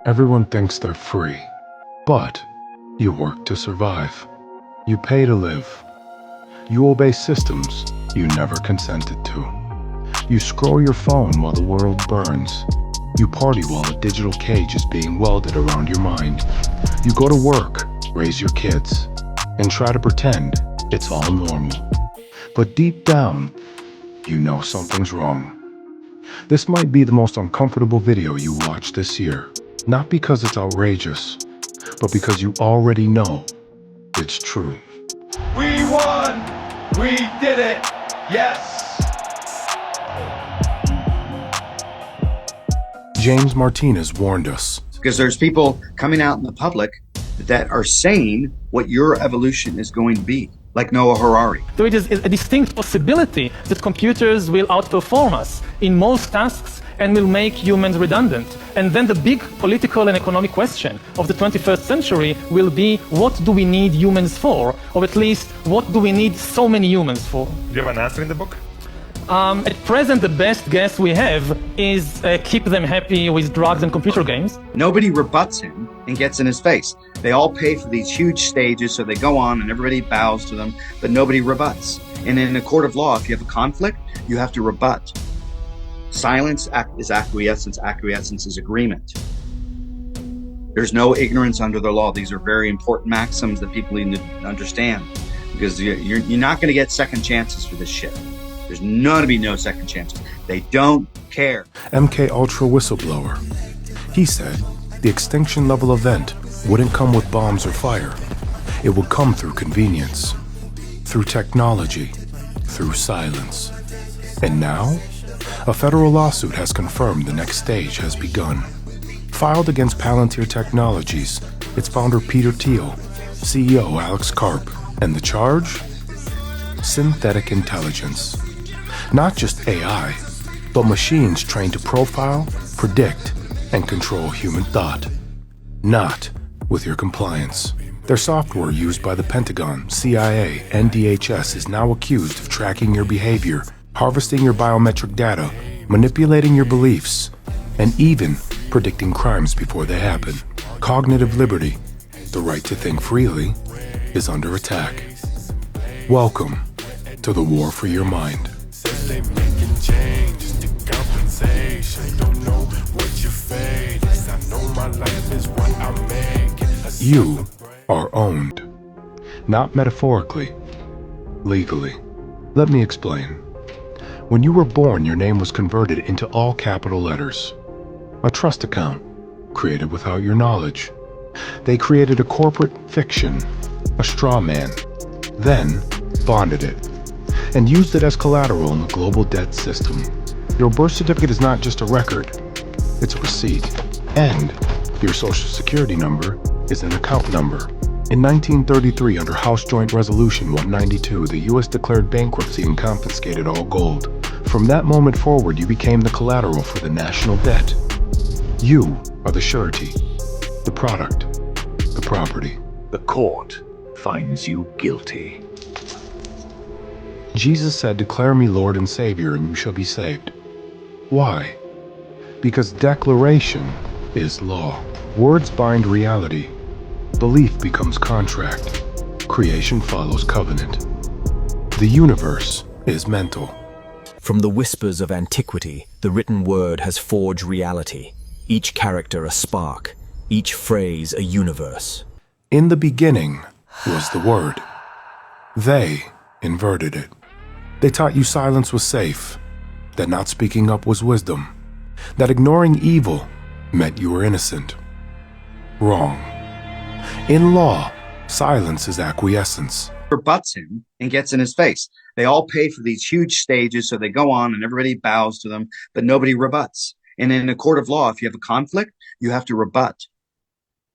Everyone thinks they're free, but you work to survive. You pay to live. You obey systems you never consented to. You scroll your phone while the world burns. You party while a digital cage is being welded around your mind. You go to work, raise your kids, and try to pretend it's all normal. But deep down, you know something's wrong. This might be the most uncomfortable video you watch this year, not because it's outrageous, but because you already know it's true. We won! We did it! Yes! James Martinez warned us. Because there's people coming out in the public that are saying what your evolution is going to be, like Noah Harari. So it is a distinct possibility that computers will outperform us in most tasks and will make humans redundant. And then the big political and economic question of the 21st century will be, what do we need humans for? Or at least, what do we need so many humans for? Do you have an answer in the book? At present, the best guess we have is keep them happy with drugs and computer games. Nobody rebuts him and gets in his face. They all pay for these huge stages, so they go on and everybody bows to them, but nobody rebuts. And in a court of law, if you have a conflict, you have to rebut. Silence is acquiescence. Acquiescence is agreement. There's no ignorance under the law. These are very important maxims that people need to understand, because you're not going to get second chances for this shit. There's going to be no second chances. They don't care. MK Ultra whistleblower. He said the extinction level event wouldn't come with bombs or fire. It would come through convenience, through technology, through silence. And now, a federal lawsuit has confirmed the next stage has begun. Filed against Palantir Technologies, its founder Peter Thiel, CEO Alex Karp, and the charge? Synthetic intelligence. Not just AI, but machines trained to profile, predict, and control human thought. Not with your compliance. Their software used by the Pentagon, CIA, and DHS is now accused of tracking your behavior, harvesting your biometric data, manipulating your beliefs, and even predicting crimes before they happen. Cognitive liberty, the right to think freely, is under attack. Welcome to the war for your mind. They making changes to compensation. Don't know what your fate is. I know my life is what I make. You are owned. Not metaphorically, legally. Let me explain. When you were born, your name was converted into all capital letters. A trust account, created without your knowledge. They created a corporate fiction, a straw man, then bonded it, and used it as collateral in the global debt system. Your birth certificate is not just a record, it's a receipt. And your social security number is an account number. In 1933, under House Joint Resolution 192, the U.S. declared bankruptcy and confiscated all gold. From that moment forward, you became the collateral for the national debt. You are the surety, the product, the property. The court finds you guilty. Jesus said, "Declare me Lord and Savior, and you shall be saved." Why? Because declaration is law. Words bind reality. Belief becomes contract. Creation follows covenant. The universe is mental. From the whispers of antiquity, the written word has forged reality. Each character a spark, each phrase a universe. In the beginning was the Word. They inverted it. They taught you silence was safe, that not speaking up was wisdom, that ignoring evil meant you were innocent. Wrong. In law, silence is acquiescence. Rebuts him and gets in his face. They all pay for these huge stages, so they go on and everybody bows to them, but nobody rebuts. And in a court of law, if you have a conflict, you have to rebut.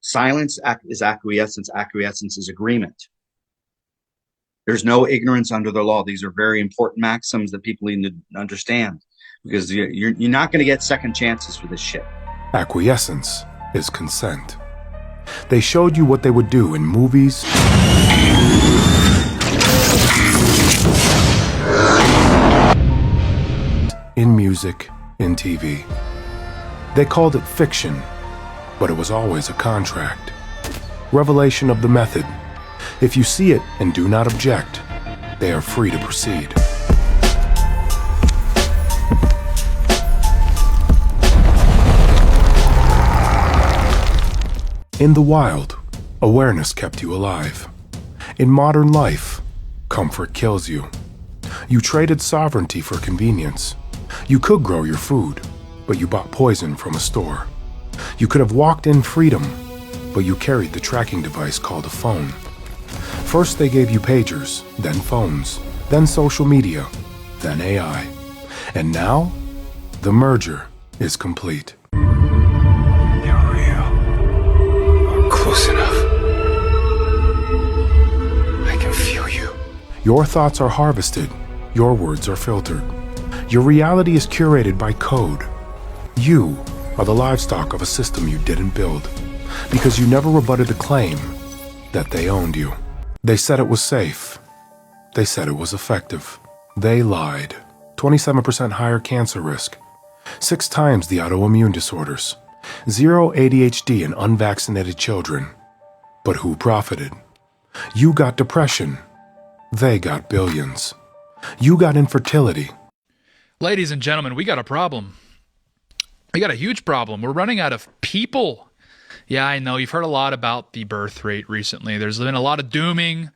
Silence is acquiescence. Acquiescence is agreement. There's no ignorance under the law. These are very important maxims that people need to understand, because you're not going to get second chances for this shit. Acquiescence is consent. They showed you what they would do in movies, in music, in TV. They called it fiction, but it was always a contract. Revelation of the method. If you see it and do not object, they are free to proceed. In the wild, awareness kept you alive. In modern life, comfort kills you. You traded sovereignty for convenience. You could grow your food, but you bought poison from a store. You could have walked in freedom, but you carried the tracking device called a phone. First they gave you pagers, then phones, then social media, then AI. And now, the merger is complete. You're real. Or close enough. I can feel you. Your thoughts are harvested. Your words are filtered. Your reality is curated by code. You are the livestock of a system you didn't build, because you never rebutted the claim that they owned you. They said it was safe. They said it was effective. They lied. 27% higher cancer risk, 6 times the autoimmune disorders, 0 ADHD in unvaccinated children. But who profited? You got depression. They got billions. You got infertility. Ladies and gentlemen, we got a problem. We got a huge problem. We're running out of people. Yeah, I know. You've heard a lot about the birth rate recently. There's been a lot of doom and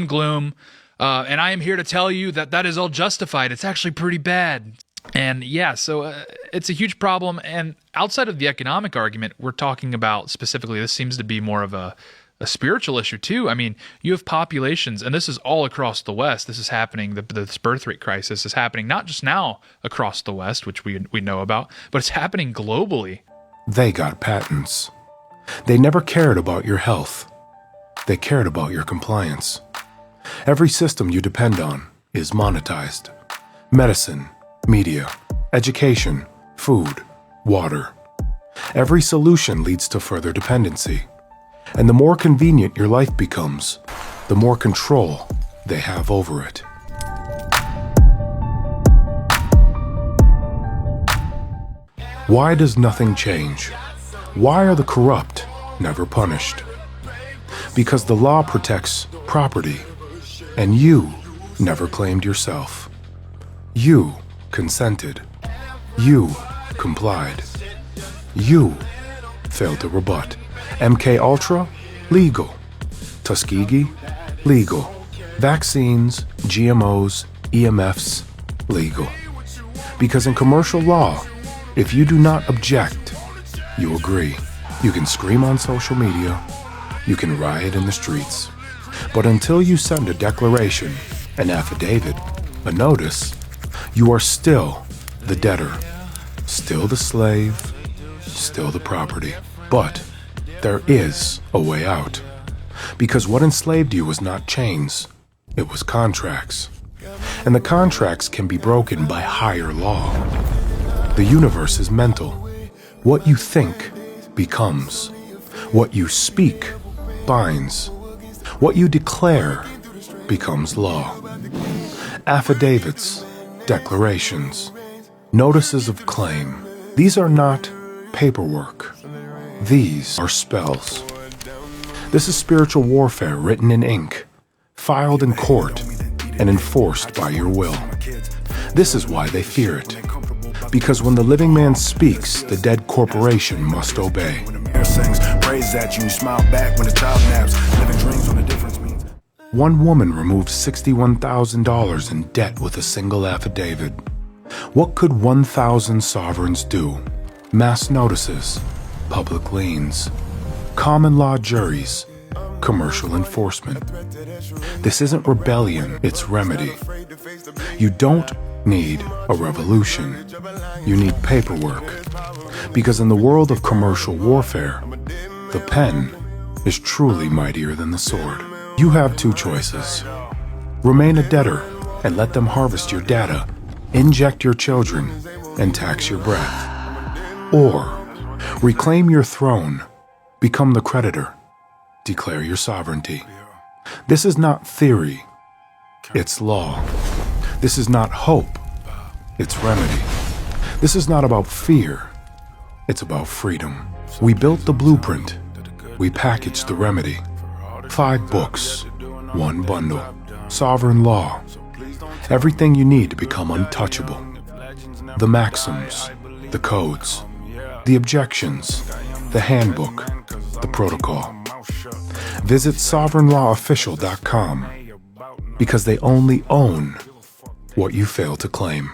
gloom. And I am here to tell you that that is all justified. It's actually pretty bad. And yeah, so it's a huge problem. And outside of the economic argument, we're talking about specifically, this seems to be more of a spiritual issue too. I mean, you have populations, and this is all across the West. This is happening. This birth rate crisis is happening not just now across the West, which we know about, but it's happening globally. They got patents. They never cared about your health. They cared about your compliance. Every system you depend on is monetized. Medicine, media, education, food, water. Every solution leads to further dependency. And the more convenient your life becomes, the more control they have over it. Why does nothing change? Why are the corrupt never punished? Because the law protects property, and you never claimed yourself. You consented. You complied. You failed to rebut. MK Ultra, legal. Tuskegee, legal. Vaccines, GMOs, EMFs, legal. Because in commercial law, if you do not object, you agree. You can scream on social media, you can riot in the streets. But until you send a declaration, an affidavit, a notice, you are still the debtor, still the slave, still the property. But there is a way out. Because what enslaved you was not chains, it was contracts. And the contracts can be broken by higher law. The universe is mental. What you think becomes. What you speak binds. What you declare becomes law. Affidavits, declarations, notices of claim. These are not paperwork. These are spells. This is spiritual warfare written in ink, filed in court, and enforced by your will. This is why they fear it. Because when the living man speaks, the dead corporation must obey. One woman removed $61,000 in debt with a single affidavit. What could 1,000 sovereigns do? Mass notices, public liens, common law juries, commercial enforcement. This isn't rebellion, it's remedy. You don't need a revolution. You need paperwork. Because in the world of commercial warfare, the pen is truly mightier than the sword. You have 2 choices. Remain a debtor and let them harvest your data, inject your children, and tax your breath. Or reclaim your throne, become the creditor, declare your sovereignty. This is not theory, it's law. This is not hope, it's remedy. This is not about fear, it's about freedom. We built the blueprint. We packaged the remedy. 5 books, 1 bundle. Sovereign law. Everything you need to become untouchable. The maxims, the codes, the objections, the handbook, the protocol. Visit sovereignlawofficial.com because they only own what you fail to claim.